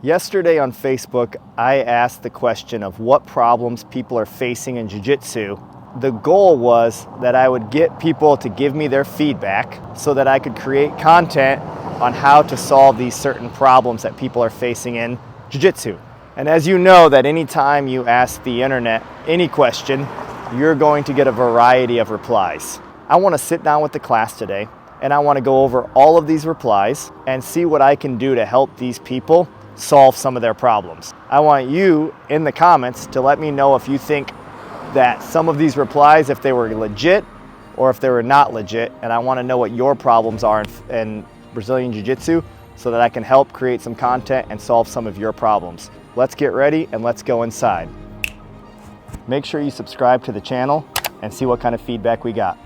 Yesterday on Facebook, I asked the question of what problems people are facing in Jiu-Jitsu. The goal was that I would get people to give me their feedback so that I could create content on how to solve these certain problems that people are facing in Jiu-Jitsu. And as you know, that anytime you ask the internet any question, you're going to get a variety of replies. I want to sit down with the class today and I want to go over all of these replies and see what I can do to help these people solve some of their problems. I want you in the comments to let me know if you think that some of these replies, if they were legit or if they were not legit, and I want to know what your problems are in Brazilian Jiu-Jitsu so that I can help create some content and solve some of your problems. Let's get ready and let's go inside. Make sure you subscribe to the channel and see what kind of feedback we got.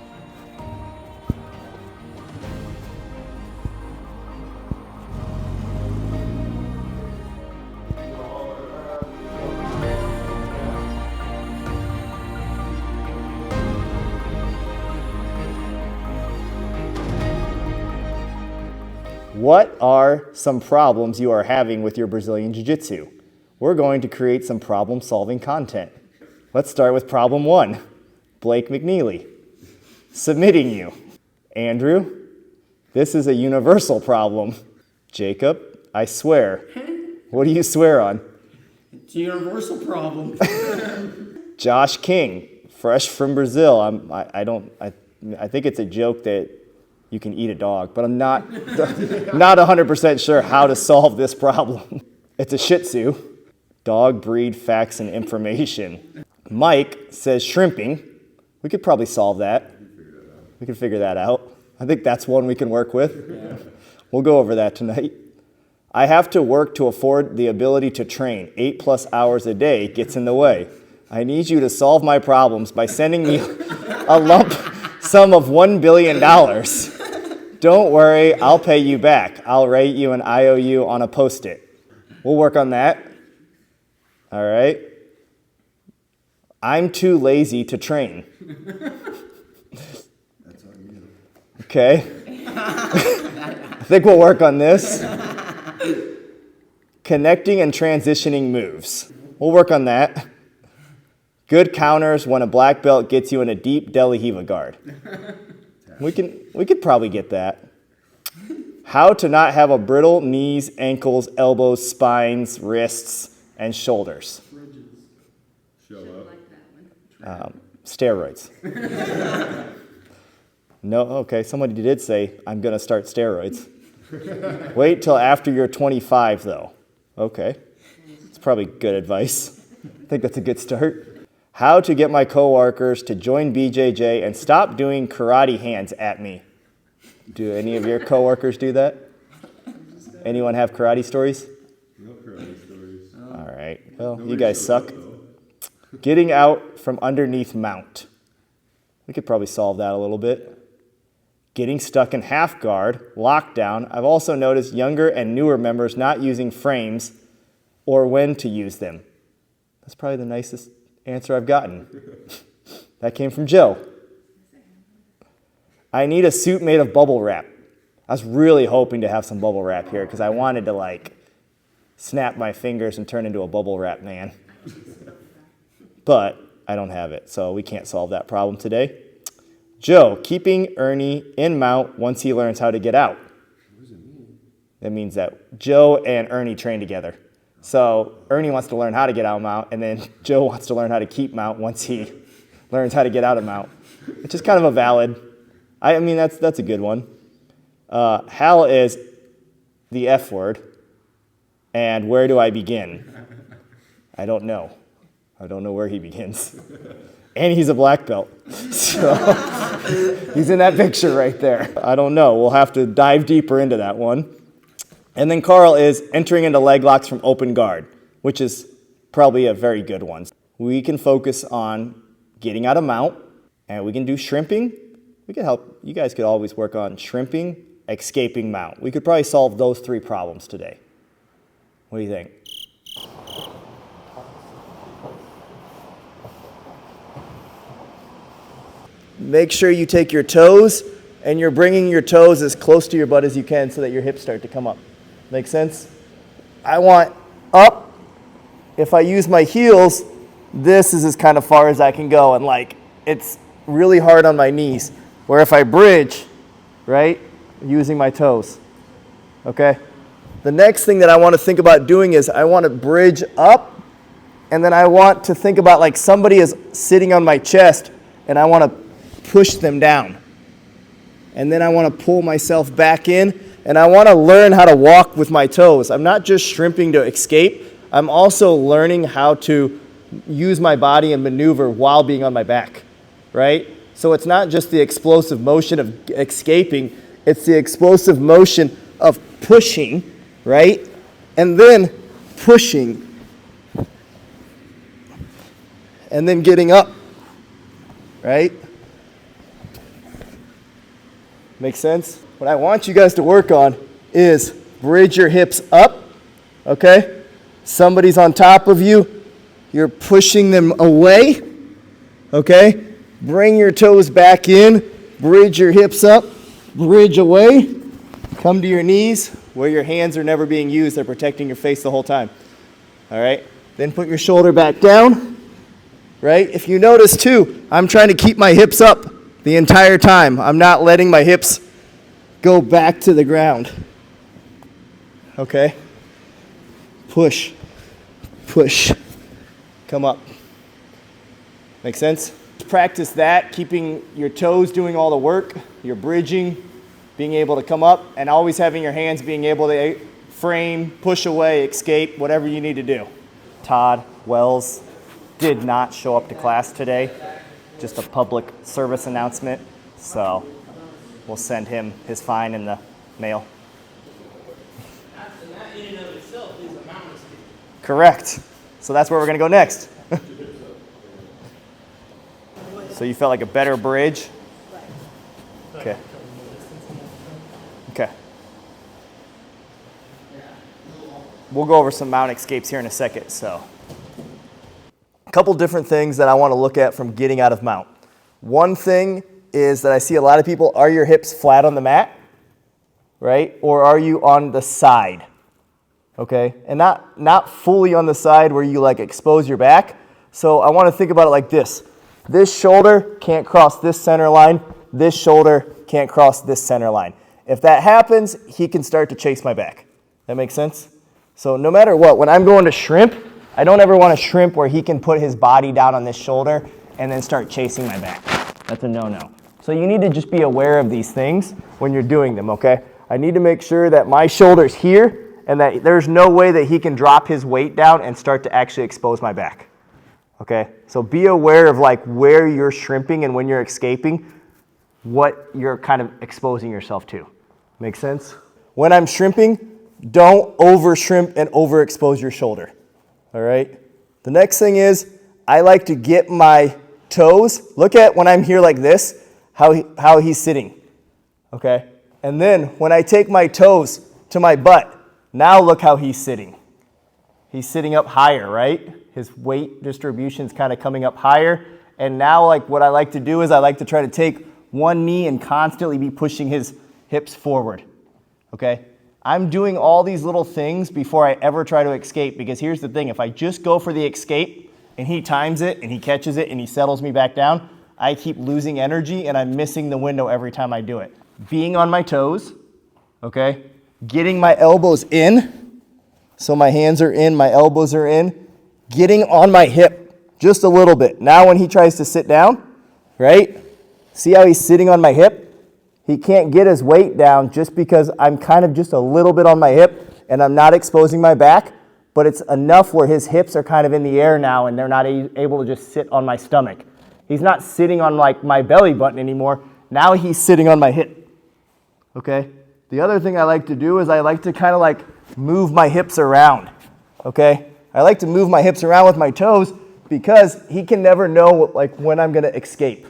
What are some problems you are having with your Brazilian Jiu-Jitsu? We're going to create some problem-solving content. Let's start with problem 1. Blake McNeely, submitting you. Andrew, this is a universal problem. Jacob, I swear. What do you swear on? It's a universal problem. Josh King, fresh from Brazil. I think it's a joke that you can eat a dog, but I'm not 100% sure how to solve this problem. It's a Shih Tzu. Dog breed facts and information. Mike says shrimping. We could probably solve that. We can figure that out. I think that's one we can work with. Yeah. We'll go over that tonight. I have to work to afford the ability to train. 8+ hours a day gets in the way. I need you to solve my problems by sending me a lump sum of $1 billion. Don't worry, I'll pay you back. I'll write you an IOU on a Post-it. We'll work on that. All right. I'm too lazy to train. That's on you. Okay. I think we'll work on this. Connecting and transitioning moves. We'll work on that. Good counters when a black belt gets you in a deep Deli Hiva guard. We could probably get that. How to not have a brittle knees, ankles, elbows, spines, wrists, and shoulders. Show up. Steroids. No, okay, somebody did say, I'm going to start steroids. Wait till after you're 25, though. Okay, it's probably good advice. I think that's a good start. How to get my coworkers to join BJJ and stop doing karate hands at me. Do any of your coworkers do that? Anyone have karate stories? No karate stories. All right. Well, you guys suck. Getting out from underneath mount. We could probably solve that a little bit. Getting stuck in half guard, lockdown. I've also noticed younger and newer members not using frames or when to use them. That's probably the nicest answer I've gotten. That came from Joe. I need a suit made of bubble wrap. I was really hoping to have some bubble wrap here because I wanted to snap my fingers and turn into a bubble wrap man. But I don't have it, so we can't solve that problem today. Joe, keeping Ernie in mount once he learns how to get out. What does it mean? That means that Joe and Ernie train together. So Ernie wants to learn how to get out of mount, and then Joe wants to learn how to keep mount once he learns how to get out of mount, which is kind of a valid. I mean, that's a good one. Hal is the F word, and where do I begin? I don't know. I don't know where he begins. And he's a black belt, so he's in that picture right there. I don't know. We'll have to dive deeper into that one. And then Carl is entering into leg locks from open guard, which is probably a very good one. We can focus on getting out of mount, and we can do shrimping. We could help. You guys could always work on shrimping, escaping mount. We could probably solve those 3 problems today. What do you think? Make sure you take your toes and you're bringing your toes as close to your butt as you can so that your hips start to come up. Make sense? I want up, if I use my heels, this is as kind of far as I can go, and like it's really hard on my knees. Where if I bridge, right, using my toes, okay? The next thing that I want to think about doing is I want to bridge up, and then I want to think about like somebody is sitting on my chest, and I want to push them down. And then I want to pull myself back in, and I want to learn how to walk with my toes. I'm not just shrimping to escape, I'm also learning how to use my body and maneuver while being on my back, right? So it's not just the explosive motion of escaping, it's the explosive motion of pushing, right? And then pushing. And then getting up, right? Make sense? What I want you guys to work on is bridge your hips up, okay? Somebody's on top of you, you're pushing them away, okay? Bring your toes back in, bridge your hips up, bridge away, come to your knees where your hands are never being used, they're protecting your face the whole time, all right? Then put your shoulder back down, right? If you notice too, I'm trying to keep my hips up the entire time. I'm not letting my hips go back to the ground, okay? Push, push, come up. Make sense? Practice that, keeping your toes doing all the work, your bridging, being able to come up, and always having your hands being able to frame, push away, escape, whatever you need to do. Todd Wells did not show up to class today. Just a public service announcement, so we'll send him his fine in the mail. And that in and of itself is a mountain escape. Correct. So that's where we're going to go next. So you felt like a better bridge? Okay. Okay. We'll go over some mount escapes here in a second. So, a couple different things that I want to look at from getting out of mount. One thing is that I see a lot of people, are your hips flat on the mat? Right? Or are you on the side? Okay? And not fully on the side where you like expose your back. So I want to think about it like this. This shoulder can't cross this center line. This shoulder can't cross this center line. If that happens, he can start to chase my back. That makes sense? So no matter what, when I'm going to shrimp, I don't ever want to shrimp where he can put his body down on this shoulder and then start chasing my back. That's a no-no. So you need to just be aware of these things when you're doing them, okay? I need to make sure that my shoulder's here and that there's no way that he can drop his weight down and start to actually expose my back. Okay, so be aware of like where you're shrimping and when you're escaping, what you're kind of exposing yourself to. Make sense? When I'm shrimping, don't over shrimp and overexpose your shoulder. All right? The next thing is I like to get my toes. Look at when I'm here like this, how he's sitting. Okay? And then when I take my toes to my butt, now look how he's sitting. He's sitting up higher, right? His weight distribution's kind of coming up higher. And now like what I like to do is I like to try to take one knee and constantly be pushing his hips forward. Okay? I'm doing all these little things before I ever try to escape, because here's the thing, if I just go for the escape and he times it and he catches it and he settles me back down, I keep losing energy and I'm missing the window every time I do it. Being on my toes, okay? Getting my elbows in. So my hands are in, my elbows are in. Getting on my hip just a little bit. Now when he tries to sit down, right? See how he's sitting on my hip? He can't get his weight down just because I'm kind of just a little bit on my hip and I'm not exposing my back, but it's enough where his hips are kind of in the air now and they're not able to just sit on my stomach. He's not sitting on like my belly button anymore. Now he's sitting on my hip. Okay? The other thing I like to do is I like to kind of like move my hips around. Okay? I like to move my hips around with my toes because he can never know like when I'm going to escape.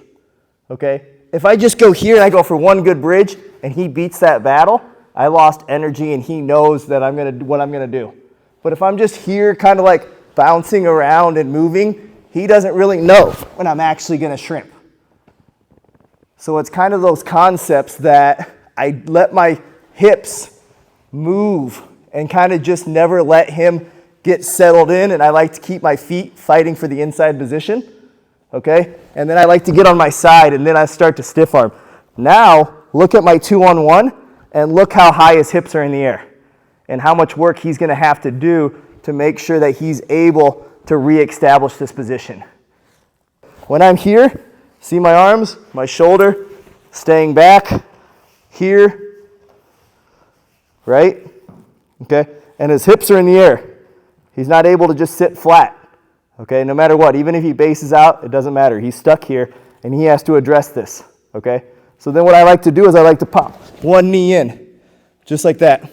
Okay? If I just go here and I go for one good bridge and he beats that battle, I lost energy and he knows that what I'm going to do. But if I'm just here kind of like bouncing around and moving, he doesn't really know when I'm actually going to shrimp. So it's kind of those concepts that I let my hips move and kind of just never let him get settled in, and I like to keep my feet fighting for the inside position, okay? And then I like to get on my side, and then I start to stiff arm. Now, look at my 2-on-1, and look how high his hips are in the air, and how much work he's gonna have to do to make sure that he's able to reestablish this position. When I'm here, see my arms, my shoulder, staying back, here, right? Okay, and his hips are in the air. He's not able to just sit flat, okay, no matter what. Even if he bases out, it doesn't matter. He's stuck here, and he has to address this, okay? So then what I like to do is I like to pop one knee in, just like that,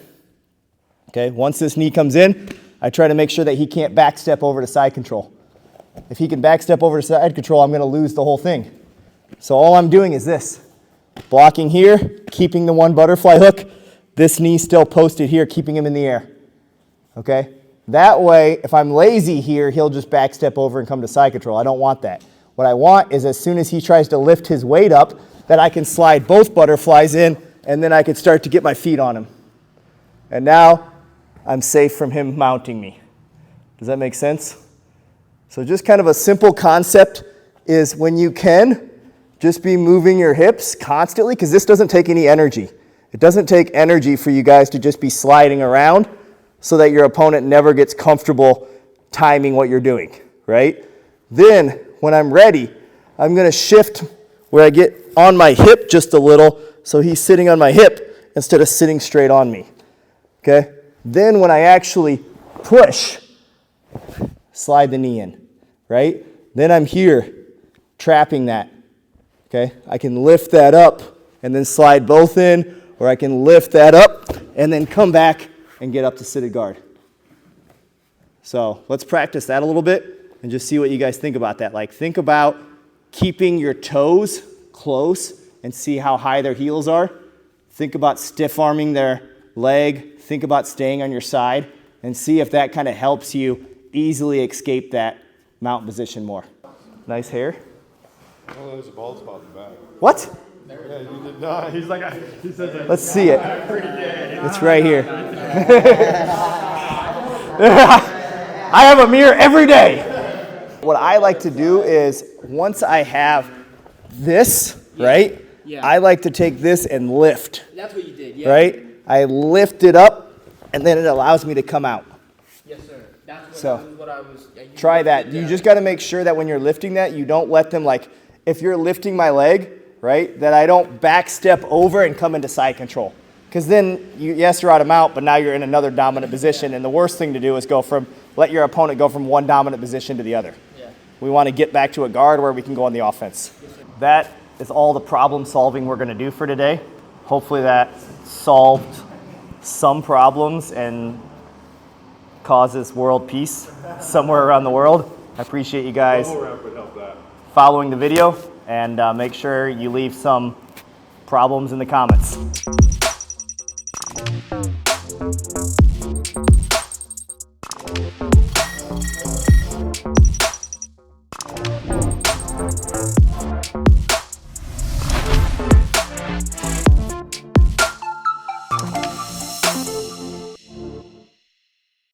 okay? Once this knee comes in, I try to make sure that he can't backstep over to side control. If he can backstep over to side control, I'm gonna lose the whole thing. So all I'm doing is this, blocking here, keeping the one butterfly hook, this knee still posted here, keeping him in the air, okay? That way, if I'm lazy here, he'll just backstep over and come to side control. I don't want that. What I want is as soon as he tries to lift his weight up, that I can slide both butterflies in, and then I can start to get my feet on him. And now, I'm safe from him mounting me. Does that make sense? So just kind of a simple concept is when you can, just be moving your hips constantly, because this doesn't take any energy. It doesn't take energy for you guys to just be sliding around so that your opponent never gets comfortable timing what you're doing, right? Then, when I'm ready, I'm gonna shift where I get on my hip just a little, so he's sitting on my hip instead of sitting straight on me, okay? Then when I actually push, slide the knee in, right? Then I'm here, trapping that, okay? I can lift that up and then slide both in, or I can lift that up and then come back and get up to seated guard. So let's practice that a little bit and just see what you guys think about that. Like, think about keeping your toes close and see how high their heels are. Think about stiff arming their leg. Think about staying on your side and see if that kind of helps you easily escape that mount position more. Nice hair. Oh, there's a bald spot in the back. What? Yeah, you did not. He's like, he says that. Let's see it. It's right here. I have a mirror every day. What I like to do is once I have this, right? Yeah. I like to take this and lift. That's what you did, yeah. Right? I lift it up and then it allows me to come out. Yes, sir. That's So, what I was. Try that. You just got to make sure that when you're lifting that, you don't let them, like, if you're lifting my leg, right, that I don't back step over and come into side control. Because then, yes, you're out of mount, but now you're in another dominant position. And the worst thing to do is let your opponent go from one dominant position to the other. Yeah. We want to get back to a guard where we can go on the offense. That is all the problem solving we're going to do for today. Hopefully that solved some problems and causes world peace somewhere around the world. I appreciate you guys following the video, and make sure you leave some problems in the comments.